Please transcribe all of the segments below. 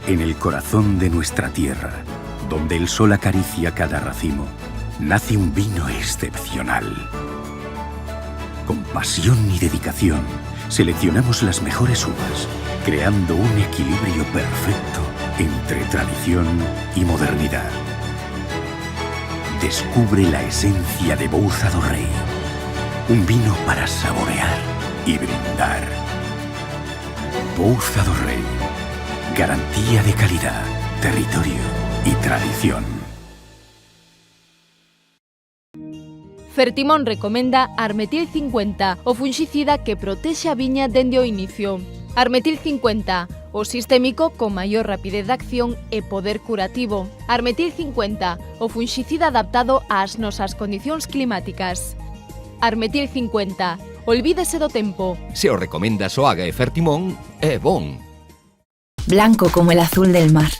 En el corazón de nuestra tierra, donde el sol acaricia cada racimo, nace un vino excepcional. Con pasión y dedicación, seleccionamos las mejores uvas, creando un equilibrio perfecto entre tradición y modernidad. Descubre la esencia de Bouza do Rei, un vino para saborear y brindar. Bouza do Rei, garantía de calidad, territorio y tradición. Fertimón recomenda Armetil 50, o funxicida que protexe a viña dende o inicio. Armetil 50, o sistémico con maior rapidez de acción e poder curativo. Armetil 50, o funxicida adaptado ás nosas condicións climáticas. Armetil 50, olvídese do tempo. Se o recomendas o Haga e Fertimón, é bon. Blanco como el azul del mar.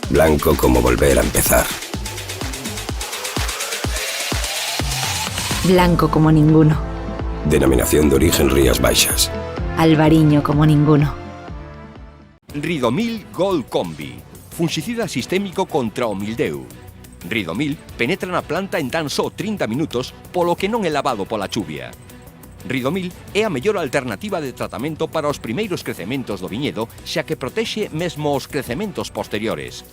Blanco como volver a empezar. Blanco como ninguno. Denominación de origen Rías Baixas. Albariño como ninguno. Ridomil Gold Combi, funxicida sistémico contra o mildeu. Ridomil penetra na planta en tan só 30 minutos, polo que non é lavado pola chuvia. Ridomil é a mellor alternativa de tratamento para os primeiros crecementos do viñedo, xa que protexe mesmo os crecementos posteriores.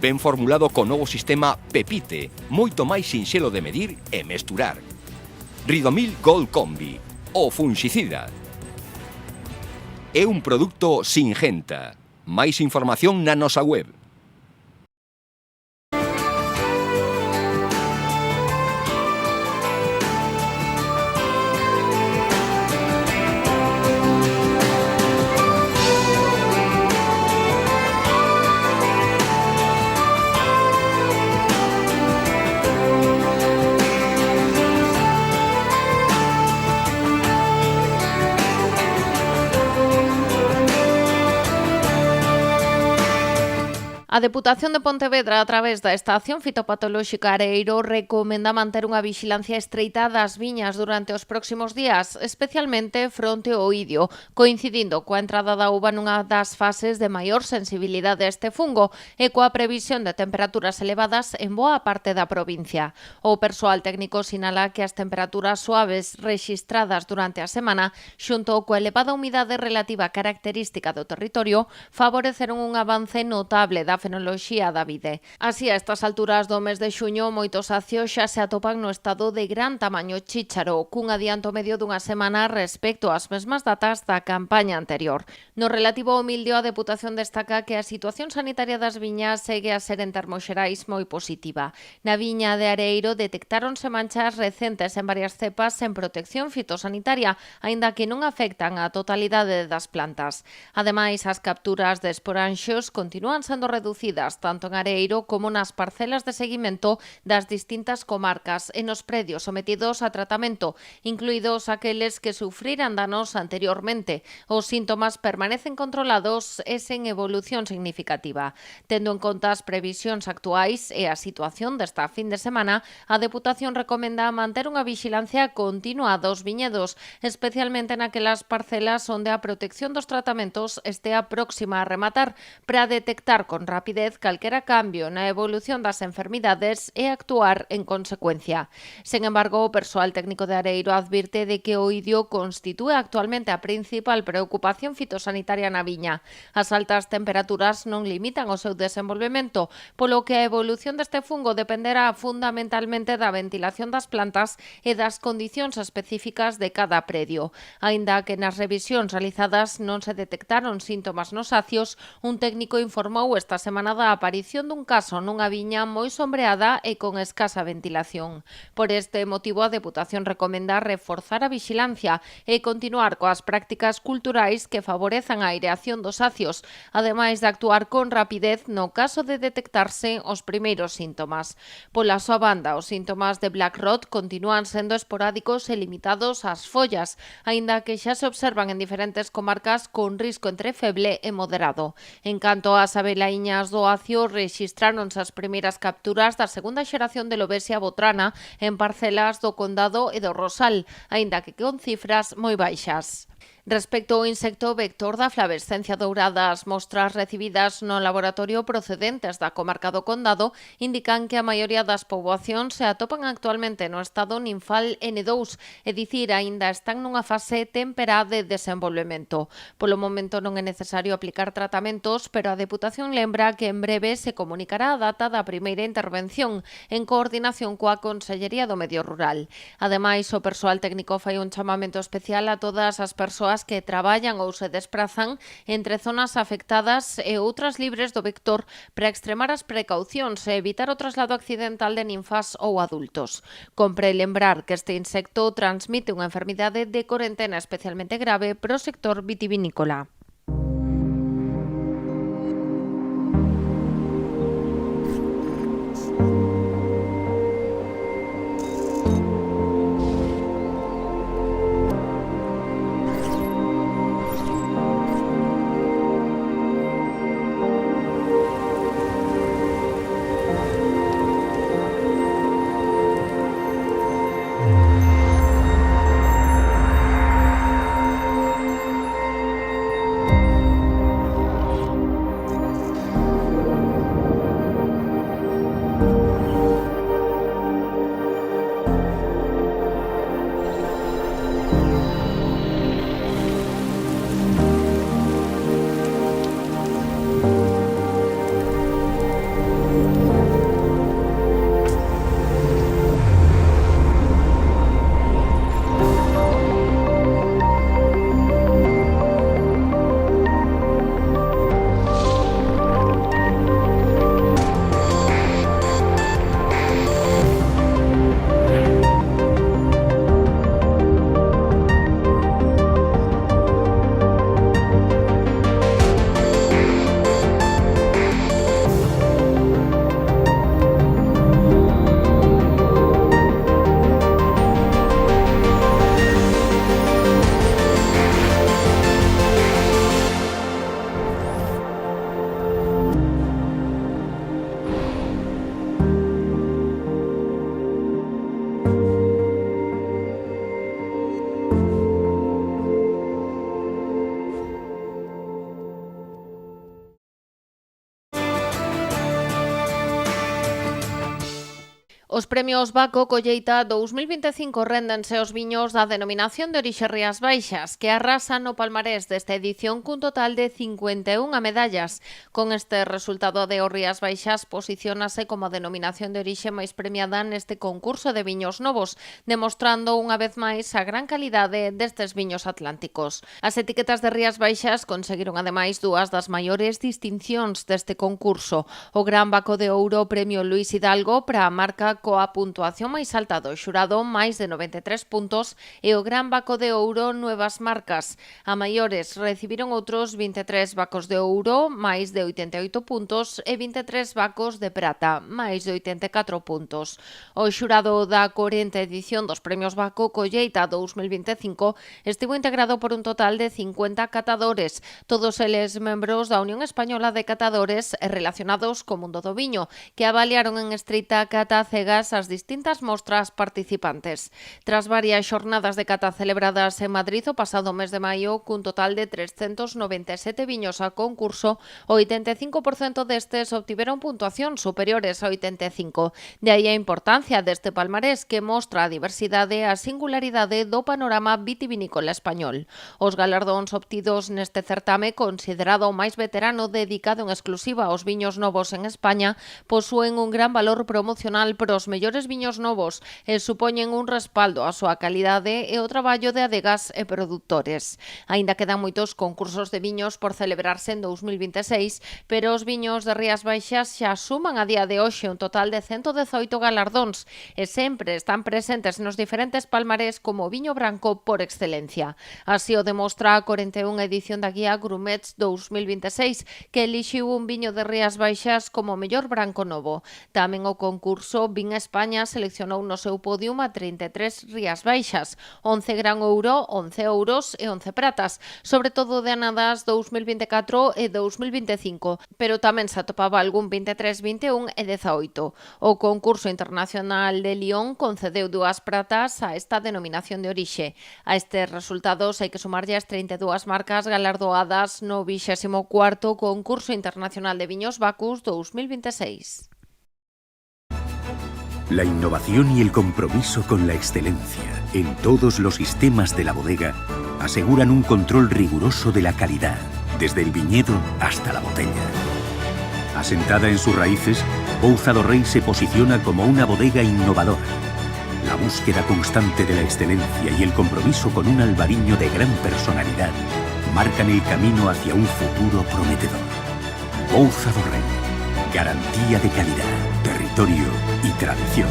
Ben formulado co novo sistema Pepite, moito máis sinxelo de medir e mesturar. Ridomil Gold Combi, o funxicida. É un produto Singenta. Máis información na nosa web. A Deputación de Pontevedra, a través da Estación Fitopatolóxica Areeiro, recomenda manter unha vixilancia estreita das viñas durante os próximos días, especialmente fronte ao idio, coincidindo coa entrada da uva nunha das fases de maior sensibilidade a este fungo e coa previsión de temperaturas elevadas en boa parte da provincia. O persoal técnico sinala que as temperaturas suaves rexistradas durante a semana, xunto coa elevada humidade relativa característica do territorio, favoreceron un avance notable da fenoloxía da vide. Así, a estas alturas do mes de xuño, moitos acios xa se atopan no estado de gran tamaño chícharo, cun adianto medio dunha semana respecto ás mesmas datas da campaña anterior. No relativo ao mildio, a Deputación destaca que a situación sanitaria das viñas segue a ser en termos xerais moi positiva. Na viña de Areeiro detectáronse manchas recentes en varias cepas en protección fitosanitaria, aínda que non afectan a totalidade das plantas. Ademais, as capturas de esporanxos continúan sendo reducidas tanto en Areeiro como nas parcelas de seguimento das distintas comarcas e nos predios sometidos a tratamento, incluídos aqueles que sufriran danos anteriormente. Os síntomas permanecen controlados e sen evolución significativa. Tendo en conta as previsións actuais e a situación desta fin de semana, a Deputación recomenda manter unha vixilancia continua dos viñedos, especialmente naquelas parcelas onde a protección dos tratamentos estea próxima a rematar, para detectar con rapidez calquera cambio na evolución das enfermidades e actuar en consecuencia. Sen embargo, o persoal técnico de Areeiro advirte de que o idio constitúe actualmente a principal preocupación fitosanitaria na viña. As altas temperaturas non limitan o seu desenvolvemento, polo que a evolución deste fungo dependerá fundamentalmente da ventilación das plantas e das condicións específicas de cada predio. Aínda que nas revisións realizadas non se detectaron síntomas nos acios, un técnico informou esta semana da aparición dun caso nunha viña moi sombreada e con escasa ventilación. Por este motivo, a Deputación recomenda reforzar a vixilancia e continuar coas prácticas culturais que favorezan a aireación dos acios, ademais de actuar con rapidez no caso de detectarse os primeiros síntomas. Pola súa banda, os síntomas de Black Rot continúan sendo esporádicos e limitados ás follas, aínda que xa se observan en diferentes comarcas con risco entre feble e moderado. En canto ás abelaiñas viñas do Acio rexistráronse as primeiras capturas da segunda xeración de lobesia botrana en parcelas do Condado e do Rosal, aínda que con cifras moi baixas. Respecto ao insecto vector da flavescencia dourada, as mostras recibidas no laboratorio procedentes da comarca do Condado indican que a maioría das poboacións se atopan actualmente no estado ninfal N2, é dicir, aínda están nunha fase temperá de desenvolvemento. Polo momento non é necesario aplicar tratamentos, pero a Deputación lembra que en breve se comunicará a data da primeira intervención en coordinación coa Consellería do Medio Rural. Ademais, o persoal técnico fai un chamamento especial a todas as persoas que traballan ou se desprazan entre zonas afectadas e outras libres do vector para extremar as precaucións e evitar o traslado accidental de ninfas ou adultos. Compre lembrar que este insecto transmite unha enfermidade de corentena especialmente grave para o sector vitivinícola. Os premios Baco Colleita 2025 réndense aos viños da denominación de orixe Rías Baixas, que arrasan no palmarés desta edición cun total de 51 medallas. Con este resultado de o Rías Baixas posiciónase como a denominación de orixe máis premiada neste concurso de viños novos, demostrando unha vez máis a gran calidade destes viños atlánticos. As etiquetas de Rías Baixas conseguiron ademais dúas das maiores distincións deste concurso: o Gran Baco de Ouro Premio Luis Hidalgo para a marca coa puntuación máis alta do xurado, máis de 93 puntos, e o Gran Baco de Ouro Nuevas Marcas. A maiores recibiron outros 23 bacos de ouro, máis de 88 puntos, e 23 bacos de prata, máis de 84 puntos. O xurado da 40 edición dos Premios Baco Colleita 2025 estivo integrado por un total de 50 catadores, todos eles membros da Unión Española de Catadores e relacionados co mundo do viño, que avaliaron en estreita cata cegas as distintas mostras participantes. Tras varias xornadas de cata celebradas en Madrid o pasado mes de maio, cun total de 397 viños a concurso, o 85% destes obtiveron puntuacións superiores a 85. De aí a importancia deste palmarés que mostra a diversidade e a singularidade do panorama vitivinícola español. Os galardóns obtidos neste certame, considerado o máis veterano dedicado en exclusiva aos viños novos en España, posúen un gran valor promocional para os mellores viños novos e supoñen un respaldo á súa calidade e o traballo de adegas e produtores. Aínda quedan moitos concursos de viños por celebrarse en 2026, pero os viños de Rías Baixas xa suman a día de hoxe un total de 118 galardóns e sempre están presentes nos diferentes palmarés como viño branco por excelencia. Así o demostra a 41 edición da guía Grumets 2026, que elixiu un viño de Rías Baixas como mellor branco novo. Tamén o concurso Vin Ranking España seleccionou no seu podium a 33 Rías Baixas, 11 Gran Ouro, 11 Ouros e 11 Pratas, sobre todo de anadas 2024 e 2025, pero tamén se atopaba algún 23, 21 e 18. O concurso internacional de Lyon concedeu 2 pratas a esta denominación de orixe. A estes resultados hai que sumarlle as 32 marcas galardoadas no 24º concurso internacional de viños Bacus 2026. La innovación y el compromiso con la excelencia en todos los sistemas de la bodega aseguran un control riguroso de la calidad, desde el viñedo hasta la botella. Asentada en sus raíces, Pouza do Rei se posiciona como una bodega innovadora. La búsqueda constante de la excelencia y el compromiso con un albariño de gran personalidad marcan el camino hacia un futuro prometedor. Pouza do Rei, garantía de calidad, territorio y tradición.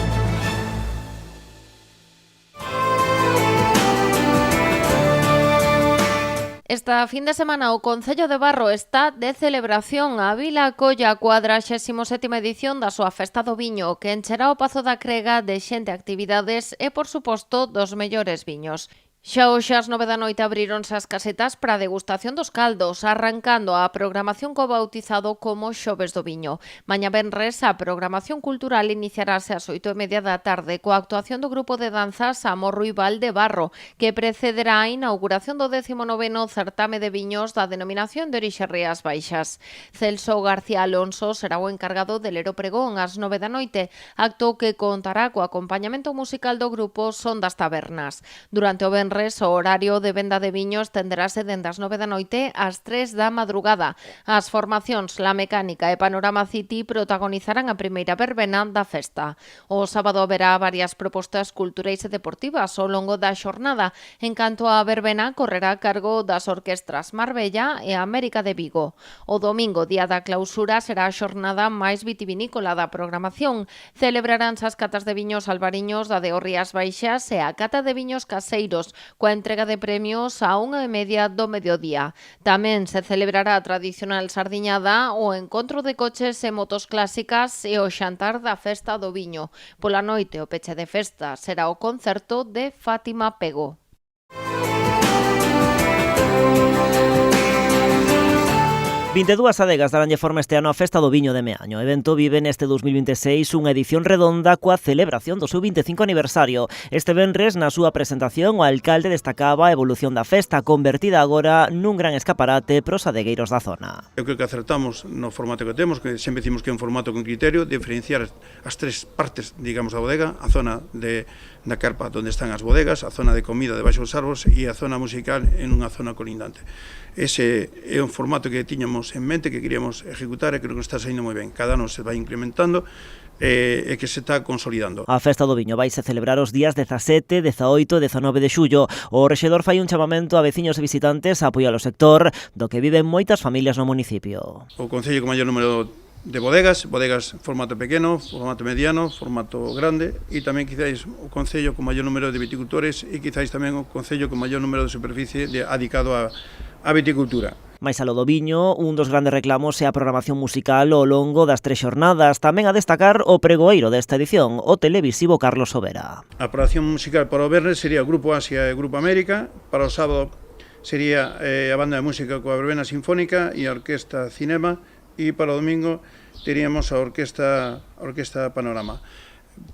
Esta fin de semana o Concello de Barro está de celebración. A vila acolla a 47ª edición da súa Festa do Viño, que encherá o Pazo da Crega de xente, actividades e, por suposto, dos mellores viños. Xa hoxe ás 9 da noite abríronse as casetas para a degustación dos caldos, arrancando a programación co bautizado como Xoves do Viño. Mañá venres a programación cultural iniciarase ás 8:30 da tarde coa actuación do grupo de danzas Amor Ruibal de Barro, que precederá a inauguración do 19º certame de viños da denominación de orixe Rías Baixas. Celso García Alonso será o encargado de ler o pregón ás 9 da noite, acto que contará co acompañamento musical do grupo Son das Tabernas. Durante o venres, o horario de venda de viños tenderase dende as 9 da noite ás 3 da madrugada. As formacións La Mecánica e Panorama City protagonizarán a primeira verbena da festa. O sábado haberá varias propostas culturais e deportivas ao longo da xornada, en canto a verbena correrá a cargo das orquestras Marbella e América de Vigo. O domingo, día da clausura, será a xornada máis vitivinícola da programación. Celebraránse as catas de viños albariños da de Rías Baixas e a cata de viños caseiros, coa entrega de premios a 1:30 do mediodía. Tamén se celebrará a tradicional sardiñada, o encontro de coches e motos clásicas e o xantar da Festa do Viño. Pola noite, o peche de festa será o concerto de Fátima Pego. 22 adegas daranlle forma este ano a Festa do Viño de Meaño. O evento vive neste 2026 unha edición redonda coa celebración do seu 25 aniversario. Este venres, na súa presentación, o alcalde destacaba a evolución da festa, convertida agora nun gran escaparate pros adegueiros da zona. Eu creo que acertamos no formato que temos, que sempre decimos que é un formato con criterio, diferenciar as tres partes, digamos, da bodega, a zona da carpa onde están as bodegas, a zona de comida debaixo dos árbores e a zona musical en unha zona colindante. Ese é un formato que tiñamos en mente, que queríamos ejecutar e creo que está saindo moi ben. Cada ano se vai implementando e que se está consolidando. A Festa do Viño vaise celebrar os días 17, 18 e 19 de xullo. O rexedor fai un chamamento a veciños e visitantes a apoiar o sector, do que viven moitas familias no municipio. O concello con maior número de bodegas formato pequeno, formato mediano, formato grande e tamén quizáis o concello con maior número de viticultores e quizáis tamén o concello con maior número de superficie dedicado a viticultura. Mais aló do viño, un dos grandes reclamos é a programación musical ao longo das 3 xornadas, tamén a destacar o pregoeiro desta edición, o televisivo Carlos Sobera. A programación musical para o venres sería o Grupo Asia e o Grupo América, para o sábado sería a banda de música coa verbena sinfónica e a orquesta Cinema, e para o domingo teríamos a orquesta Panorama.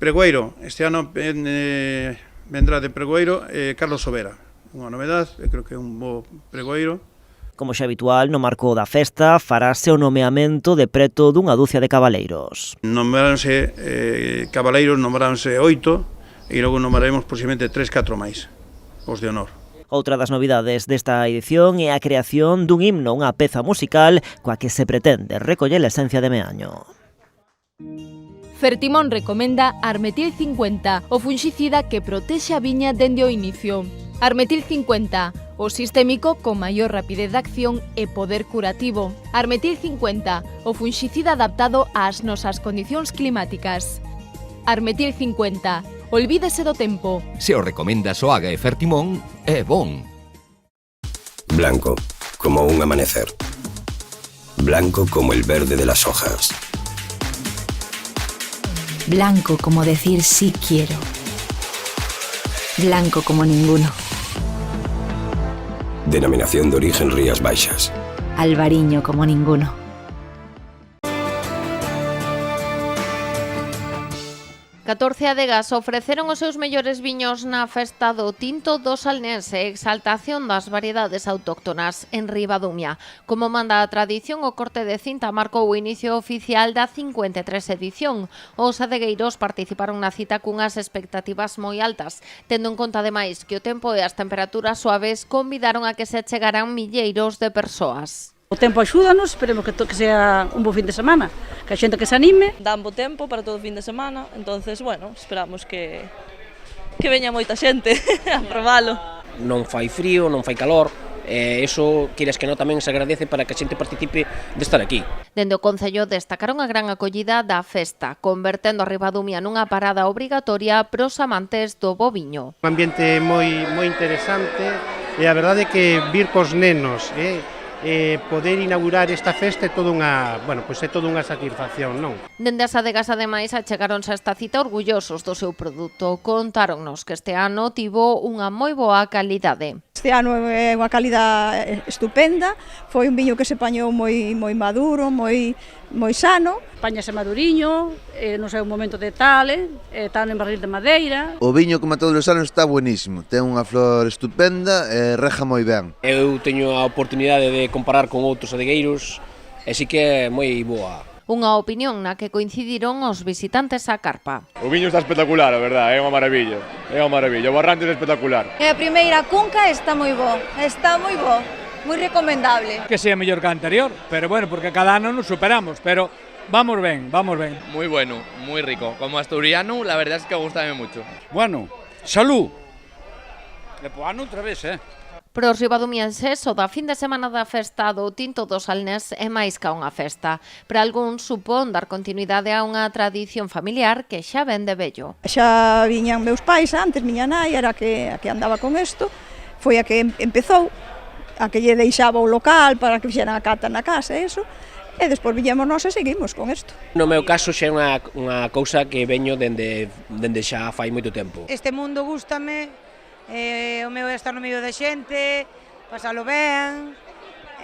Pregoeiro, este ano vendrá de pregoeiro Carlos Sobera, unha novedade, creo que é un bo pregoeiro. Como xa habitual, no marco da festa farase o nomeamento de preto dunha dúcia de cabaleiros. Nomearonse cabaleiros, nomearonse 8 e logo nomearemos posiblemente 3-4 máis, os de honor. Outra das novidades desta edición é a creación dun himno, unha peza musical coa que se pretende recoller a esencia de Meaño. Fertimón recomenda Armetil 50, o funxicida que protexe a viña dende o inicio. Armetil 50, o sistémico con maior rapidez de acción e poder curativo. Armetil 50, o funxicida adaptado ás nosas condicións climáticas. Armetil 50, olvídese do tempo. Se o recomendas o Haga e Fertimón, é bon. Blanco, como un amanecer. Blanco como el verde de las hojas. Blanco como decir sí quiero. Blanco como ninguno. Denominación de origen Rías Baixas. Albariño como ninguno. 14 adegas ofreceron os seus mellores viños na festa do Tinto do Salnense, exaltación das variedades autóctonas en Ribadumia. Como manda a tradición, o corte de cinta marcou o inicio oficial da 53 edición. Os adegueiros participaron na cita cunhas expectativas moi altas, tendo en conta ademais que o tempo e as temperaturas suaves convidaron a que se achegaran milleiros de persoas. O tempo axúdanos, esperemos que sea un bo fin de semana, que a xente que se anime. Dan bo tempo para todo o fin de semana, entonces, bueno, esperamos que veña moita xente a probalo. Non fai frío, non fai calor, eso, queres que non, tamén se agradece para que a xente participe de estar aquí. Dende o Concello destacaron a gran acollida da festa, convertendo a Ribadumia nunha parada obrigatoria pros amantes do bo viño. Un ambiente moi interesante e a verdade é que vir cos nenos, poder inaugurar esta festa é toda unha, é toda unha satisfacción, non? Dende as adegas, ademais, achegaronse a esta cita orgullosos do seu produto. Contáronnos que este ano tivo unha moi boa calidade. Este ano é unha calidade estupenda, foi un viño que se pañou moi maduro, moi sano. Páñase maduriño, non sei, un momento de tal en barril de madeira. O viño, como todos os anos, está buenísimo, ten unha flor estupenda e reja moi ben. Eu teño a oportunidade de comparar con outros adegueiros e si que é moi boa. Unha opinión na que coincidiron os visitantes á carpa. O viño está espectacular, a verdade, é unha maravilla. O Barrantes é espectacular. A primeira cunca está moi bo, moi recomendable. Que sea mellor que a anterior, pero bueno, porque cada ano nos superamos, pero vamos ben. Muy bueno, muy rico. Como asturiano, la verdad es que gustame mucho. Bueno, salud. Lepoano outra vez, Para os ribadumienses, o da fin de semana da festa do Tinto do Salnés é máis ca unha festa. Para algún supón dar continuidade a unha tradición familiar que xa ven de vello. Xa viñan meus pais antes, miña nai era a que andaba con isto, foi a que empezou, a que lle deixaba o local para que fixeran a cata na casa e iso, e despois viñamos nós e seguimos con isto. No meu caso xa é unha cousa que veño dende xa fai moito tempo. Este mundo gústame, o meu é estar no medio da xente, pasalo ben,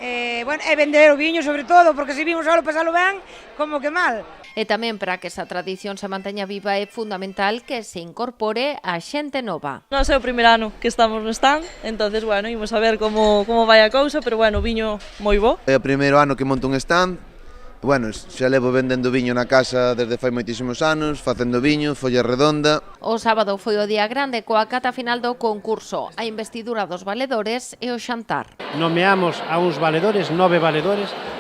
e vender o viño sobre todo, porque se vimos só pasalo ben, como que mal. E tamén para que esa tradición se manteña viva é fundamental que se incorpore a xente nova. Non é o primeiro ano que estamos no stand, entonces, bueno, imos a ver como vai a cousa, pero bueno, o viño moi bo. É o primeiro ano que monto un stand. Bueno, xa levo vendendo viño na casa desde fai moitísimos anos, facendo viño, folla redonda. O sábado foi o día grande coa cata final do concurso, a investidura dos valedores e o xantar. Nomeamos a uns valedores, 9 valedores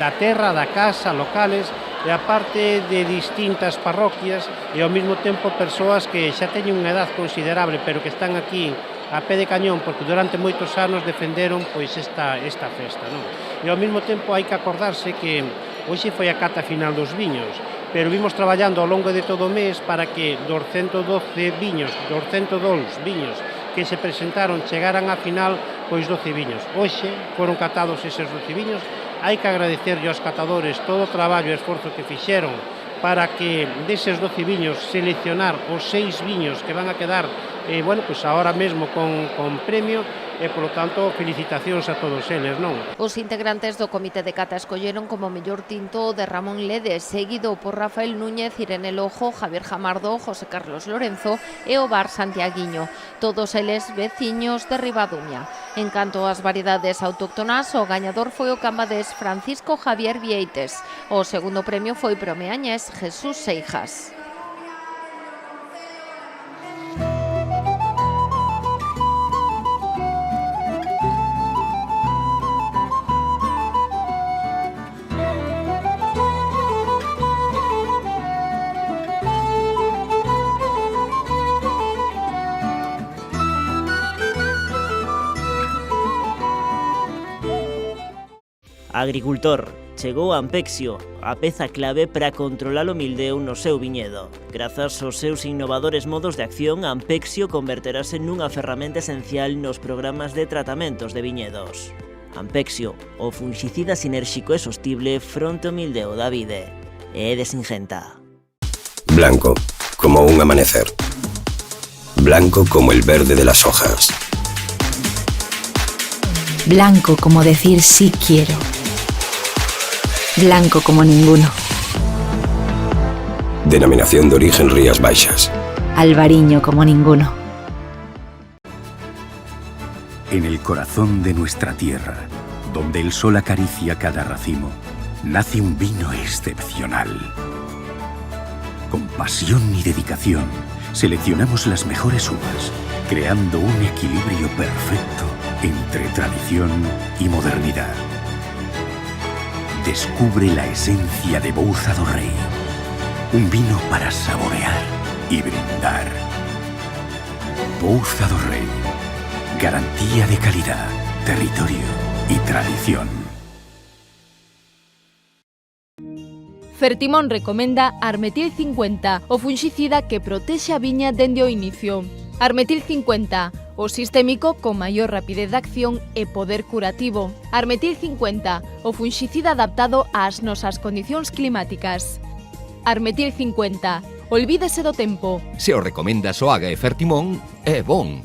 da terra, da casa, locales, e aparte de distintas parroquias e ao mesmo tempo persoas que xa teñen unha edad considerable, pero que están aquí a pé de cañón, porque durante moitos anos defenderon pois esta festa, non? E ao mesmo tempo hai que acordarse que hoxe foi a cata final dos viños, pero vimos traballando ao longo de todo o mes para que dos 112 viños que se presentaron chegaran a final pois 12 viños. Hoxe foron catados eses 12 viños, hai que agradecerlle aos catadores todo o traballo e esforzo que fixeron para que deses 12 viños seleccionar os 6 viños que van a quedar ahora mesmo con premio e, polo tanto, felicitacións a todos eles, non? Os integrantes do comité de cata escolleron como mellor tinto de Ramón Lede, seguido por Rafael Núñez, Irene Lojo, Javier Jamardo, José Carlos Lorenzo e o Bar Santiaguiño, todos eles veciños de Ribadumia. En canto ás variedades autóctonas, o gañador foi o cambadés Francisco Javier Vieites. O segundo premio foi pro meañés Jesús Seijas. Agricultor, chegou Ampexio, a peza clave para controlar o mildeu no seu viñedo. Grazas aos seus innovadores modos de acción, Ampexio converterase nunha ferramenta esencial nos programas de tratamentos de viñedos. Ampexio, o fungicida sinérxico e sostible fronte ao mildeu da vide. é de Singenta. Blanco, como un amanecer. Blanco como el verde de las hojas. Blanco como decir sí quiero. Blanco como ninguno. Denominación de origen Rías Baixas. Albariño como ninguno. En el corazón de nuestra tierra, donde el sol acaricia cada racimo, nace un vino excepcional. Con pasión y dedicación, seleccionamos las mejores uvas, creando un equilibrio perfecto entre tradición y modernidad. Descubre la esencia de Bouza do Rei, un vino para saborear y brindar. Bouza do Rei, garantía de calidad, territorio y tradición. Fertimón recomenda Armetil 50, o funxicida que protexe a viña dende o inicio. Armetil 50, o sistémico con maior rapidez de acción e poder curativo. Armetil 50, o funxicida adaptado ás nosas condicións climáticas. Armetil 50, olvídese do tempo. Se o recomendas o Aga e Fertimón, é bon.